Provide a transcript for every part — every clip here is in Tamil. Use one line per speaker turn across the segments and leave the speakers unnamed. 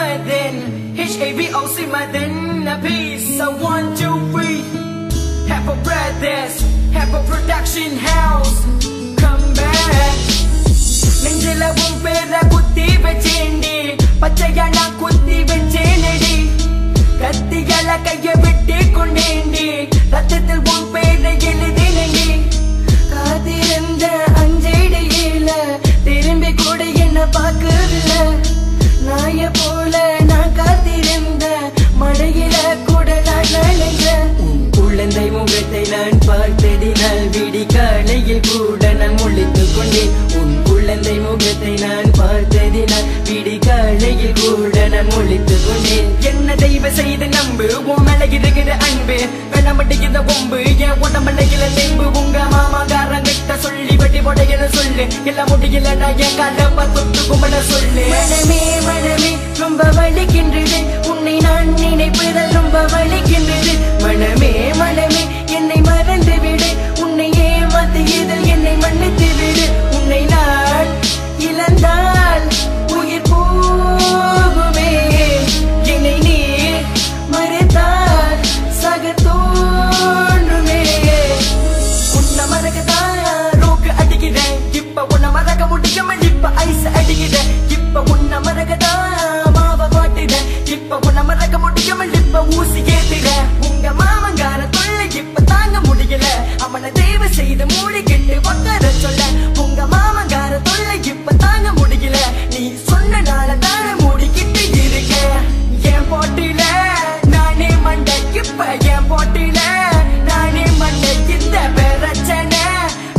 Madan, HAVOC Madan, a piece of 1, 2, 3. Have a brothers, have a production house. Come back. Nengila umpera kutti vechindi, pachayana kutti vechinedi. Kattiyala kaiya vetti kondindi, rathathil umpera eludhinendi. Kaathirundha anjidiyila, thirumbi kooda enna paakuvilla. Naaya pola naan kaathirundha, madayila kooda naan nalenja. Kulandai mugathai naan paarthadinal, vidikalayil kooda naan mulithu kondeen. குழந்தை முகத்தை நான் பார்த்ததினால் விடிகாலையில் கூட நான் முழித்துக் கொண்டேன். என்ன தெய்வ செய்து நம்பு, உன் மேல இருக்கிற அன்பு வெள்ளமட்டிக்கிற பொம்பு, என் உடம்புல தெம்பு. உங்க மாமாக்காரங்கிட்ட சொல்லி வெட்டி போடையில சொல்லு, எல்லாம் முடியல நான் என் காலப்பா தொட்டு கும்பிட சொல்லு. மனமே மனமே ரொம்ப வலிக்கின்றது, உன்னை நான் நினைப்பதால் ரொம்ப வலிக்கின்றது. மனமே மனமே என்னை மறந்து விடு, உன்னை ஏமாத்தியதில் என்னை மன்னித்து விடு. உன்னை நான் இழந்தால் உயிர் போகுமே, என்னை நீ மறைத்தால் சக தோன்றுமே. உன்னை மறக்கத்தான் ரோக்கு அடிக்கிறேன், இப்ப உன்னை மறக்க முடியாம இப்ப ஐஸ் அடிக்கிறேன். இப்ப உன்னை மறக்கத்தான் மாவ பாட்டுறேன், இப்ப உன்னை மறக்க முடியாம இப்ப ஊசி ஏத்துறேன். உங்க மாமங்கார தொல்லை இப்ப தாங்க முடியல, அவனை தேவை செய்து மூடிக்கிட்டு உட்கார சொல்ல. உங்க மாமங்கார தொல்லை இப்ப தாங்க முடியல, நீ சொன்னனால தான மூடிக்கிட்டு இருக்க. என் போட்டில நானே மண்டை, இப்ப என் போட்டில நானே மண்டை. இந்த பிரச்சனை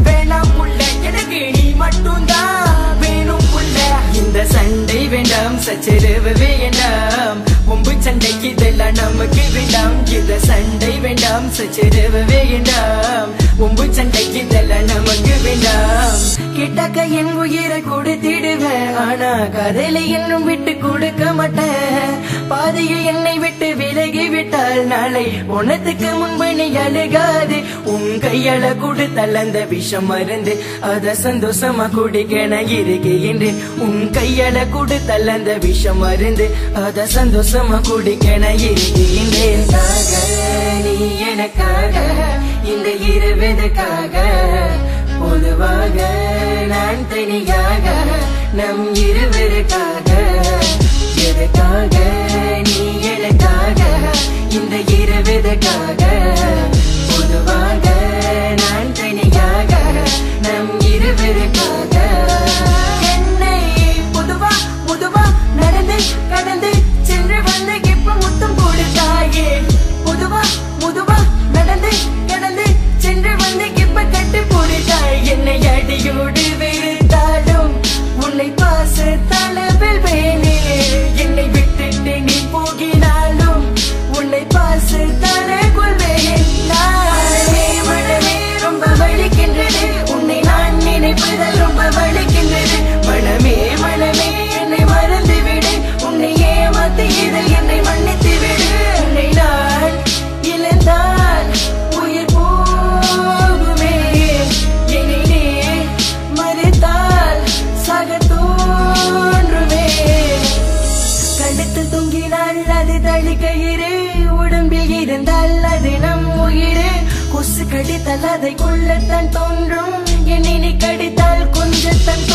வேணாம் புள்ள, எனக்கு நீ மட்டும்தான் வேணும் புள்ள. இந்த சண்டை வேண்டாம், சச்சரவு வேண்டாம், ஒம்பு சண்டைக்கு இதெல்லாம் நமக்கு வேண்டாம். இந்த சண்டை வேண்டாம், சச்சரவு வேண்டாம், ஒம்பு சண்டைக்கு இதெல்லாம் நமக்கு வேண்டாம். கிட்டக்க என் உயிரை கொடுத்திடுவேன், ஆனா கதையில இன்னும் விட்டு கொடுக்க மாட்டேன். பாதையில் என்னை விட்டு விலகி விட்டால் நாளை உனத்துக்கு முன்பு நீ அழுகாது. உன் கையால கொடுத்தால் அந்த விஷம் மருந்து, அத சந்தோஷமா குடிக்க நான் இருக்கின்றேன். உன் கையால கொடுத்தால் அந்த விஷம் மருந்து, அத சந்தோஷமா குடிக்க நான் இருக்கின்றேன். நீ எனக்காக இந்த இரவுக்காக, பொதுவாக நான் தனியாக நம் இருவருக்காக. எதுக்காக நீ எனக்காக இந்த இரவுக்காக, பொதுவாக நான் தனியாக நம் இருவருக்காக. என்னை பொதுவா பொதுவா நடந்து கடந்து சென்று வந்து இப்ப முத்தம் கொடுத்தாயே. பொதுவா பொதுவா நடந்து கடந்து சென்று வந்து இப்ப கட்டு போடுத்தாய். என்னை அடியோடு வெறுத்தாலும் உன்னை பாச தளவில் வேணே. என்னை விட்டுட்டு நீ போகினாலும் உன்னை பாச தரக்குள் வேணேன். மனமே மனமே ரொம்ப வலிக்கின்றது, உன்னை நான் நினைப்பதால் ரொம்ப வலிக்கின்றது. மனமே மனமே என்னை மறந்து விடு, உன்னை ஏமாத்தியதில் என்னை மன்னித்து விடு. உன்னை நான் இழந்தால் உயிர் போகுமே, என்னை நீ மறைத்தால் சக தோன்றுமே. கழுத்தில் தொங்கினால் அது தழுக்கயிறு, உடம்பில் இருந்தால் அது நம் உயிர். கொசு கடித்தால் அதை கொள்ளத்தான் தோன்றும், என்னை நீ கடித்தால் கொஞ்சத்தான்